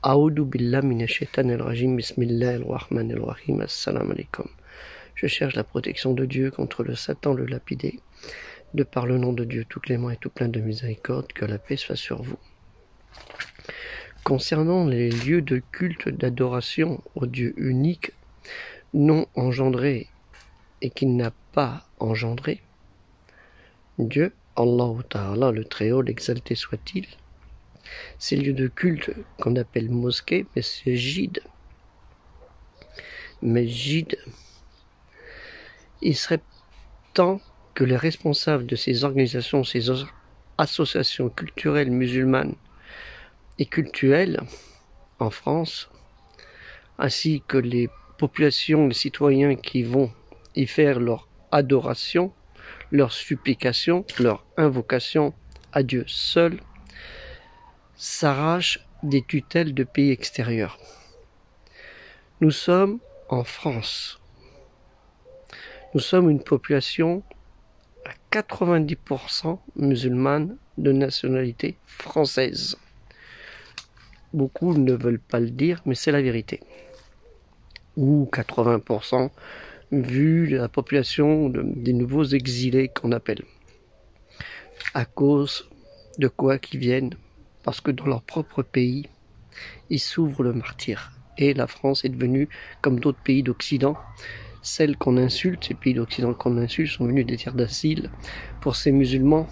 A'oudou billah minash shaitanir rajim, bismillahir rahmanir rahim, assalamu alaikum. Je cherche la protection de Dieu contre le Satan, le lapidé, de par le nom de Dieu tout clément et tout plein de miséricorde, que la paix soit sur vous. Concernant les lieux de culte d'adoration au Dieu unique, non engendré et qui n'a pas engendré, Dieu, Allah Ta'ala, le Très-Haut, l'exalté soit-il, ces lieux de culte qu'on appelle mosquées, mesjid, il serait temps que les responsables de ces organisations, ces associations culturelles musulmanes et cultuelles en France, ainsi que les populations, les citoyens qui vont y faire leur adoration, leur supplication, leur invocation à Dieu seul, s'arrachent des tutelles de pays extérieurs. Nous sommes en France. Nous sommes une population à 90% musulmane de nationalité française. Beaucoup ne veulent pas le dire, mais c'est la vérité. Ou 80% vu la population des nouveaux exilés qu'on appelle. À cause de quoi qu'ils viennent? Parce que dans leur propre pays, ils s'ouvrent le martyre. Et la France est devenue, comme d'autres pays d'Occident, celles qu'on insulte, ces pays d'Occident qu'on insulte, sont venus des terres d'asile pour ces musulmans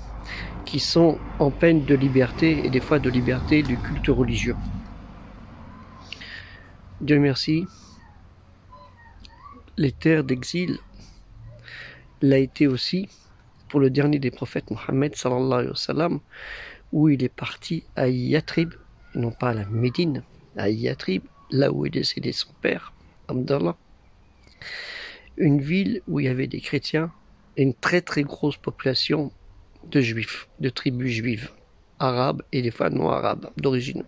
qui sont en peine de liberté, et des fois de liberté du culte religieux. Dieu merci, les terres d'exil l'a été aussi pour le dernier des prophètes, Mohammed sallallahu alayhi wa sallam, où il est parti à Yatrib, et non pas à la Médine, à Yatrib, là où est décédé son père, Abdallah, une ville où il y avait des chrétiens et une très très grosse population de juifs, de tribus juives, arabes et des fois non arabes d'origine.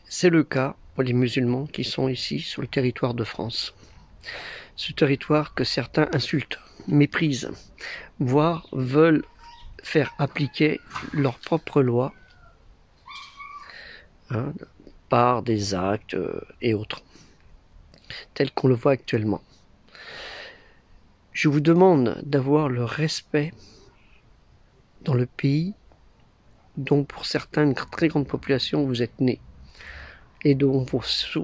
C'est le cas pour les musulmans qui sont ici sur le territoire de France. Ce territoire que certains insultent, méprisent, voire veulent faire appliquer leurs propres lois par des actes et autres, tels qu'on le voit actuellement. Je vous demande d'avoir le respect dans le pays dont pour certaines très grandes populations vous êtes nés et dont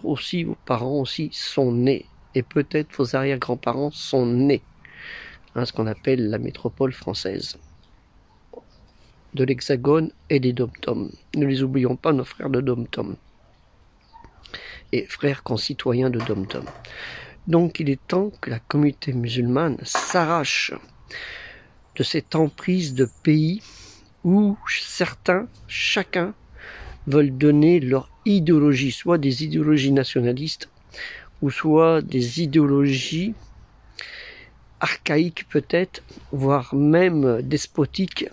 aussi vos parents aussi sont nés et peut-être vos arrière-grands-parents sont nés, ce qu'on appelle la métropole française, de l'Hexagone et des Dom-Tom. Ne les oublions pas, nos frères de Dom-Tom et frères concitoyens de Dom-Tom. Donc il est temps que la communauté musulmane s'arrache de cette emprise de pays où certains, chacun, veulent donner leur idéologie, soit des idéologies nationalistes, ou soit des idéologies archaïques peut-être, voire même despotiques,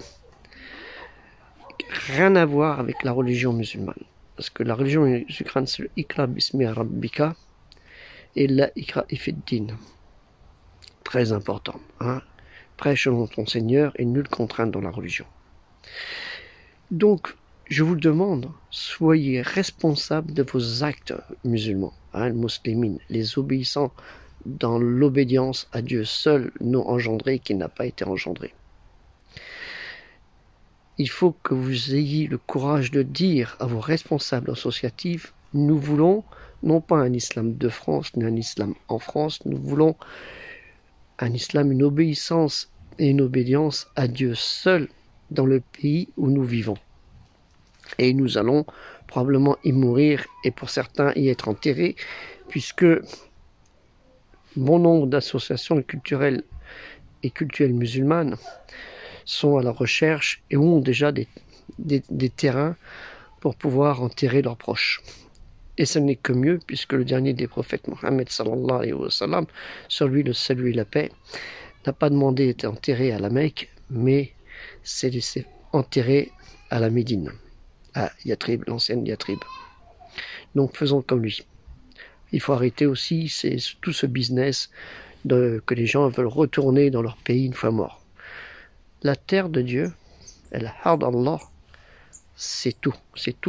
rien à voir avec la religion musulmane. Parce que la religion musulmane, c'est le Iqra bismi rabbika et la Iqra ifiddin. Très important. Prêche selon ton Seigneur et nulle contrainte dans la religion. Donc, je vous le demande, soyez responsables de vos actes musulmans, les muslimines, les obéissants dans l'obédience à Dieu seul, non engendré, qui n'a pas été engendré. Il faut que vous ayez le courage de dire à vos responsables associatifs, nous voulons non pas un islam de France, ni un islam en France, nous voulons un islam, une obéissance et une obédience à Dieu seul dans le pays où nous vivons. Et nous allons probablement y mourir et pour certains y être enterrés, puisque bon nombre d'associations culturelles et cultuelles musulmanes sont à la recherche et ont déjà des terrains pour pouvoir enterrer leurs proches. Et ce n'est que mieux, puisque le dernier des prophètes, Mohammed sallallahu alayhi wa sallam, sur lui le salut et la paix, n'a pas demandé d'être enterré à la Mecque, mais s'est laissé enterrer à la Médine, à Yatrib, l'ancienne Yatrib. Donc faisons comme lui. Il faut arrêter aussi tout ce business que les gens veulent retourner dans leur pays une fois morts. La terre de Dieu, el Hard Allah, c'est tout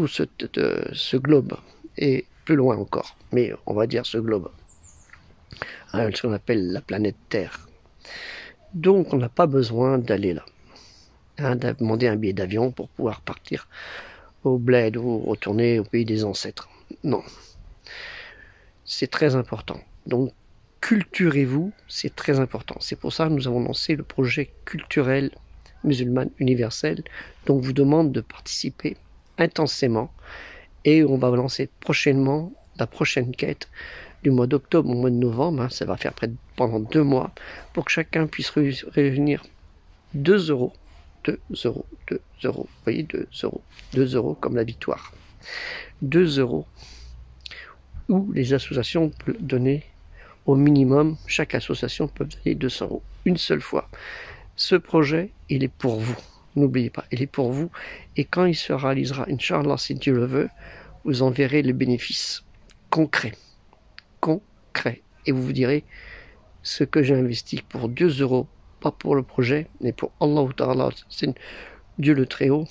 ce globe, et plus loin encore, mais on va dire ce globe, hein, ce qu'on appelle la planète Terre. Donc on n'a pas besoin d'aller là, hein, de demander un billet d'avion pour pouvoir partir au bled ou retourner au pays des ancêtres. Non, c'est très important. Donc culturez-vous, c'est très important. C'est pour ça que nous avons lancé le projet culturel musulman universel, donc je vous demande de participer intensément, et on va lancer prochainement la prochaine quête du mois d'octobre au mois de novembre, hein, ça va faire pendant 2 mois, pour que chacun puisse réunir 2 euros, 2 euros, 2 euros, vous voyez, 2 euros, 2 euros comme la victoire, 2 euros, où les associations peuvent donner au minimum, chaque association peut donner 200 euros, une seule fois. Ce projet, il est pour vous. N'oubliez pas, il est pour vous. Et quand il se réalisera, Inch'Allah, si Dieu le veut, vous en verrez les bénéfices concrets. Concrets. Et vous vous direz, ce que j'ai investi pour 2 euros, pas pour le projet, mais pour Allah Ta'ala, c'est Dieu le Très-Haut,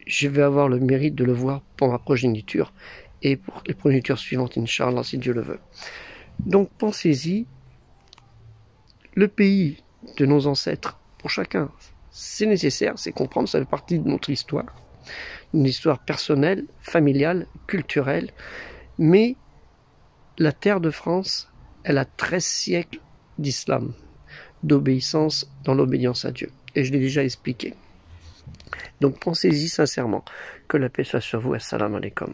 je vais avoir le mérite de le voir pour ma progéniture et pour les progénitures suivantes, Inch'Allah, si Dieu le veut. Donc pensez-y. Le pays de nos ancêtres, pour chacun, c'est nécessaire, c'est comprendre, ça fait partie de notre histoire, une histoire personnelle, familiale, culturelle, mais la terre de France, elle a 13 siècles d'islam, d'obéissance dans l'obéissance à Dieu, et je l'ai déjà expliqué. Donc pensez-y sincèrement, que la paix soit sur vous, assalamu alaikum.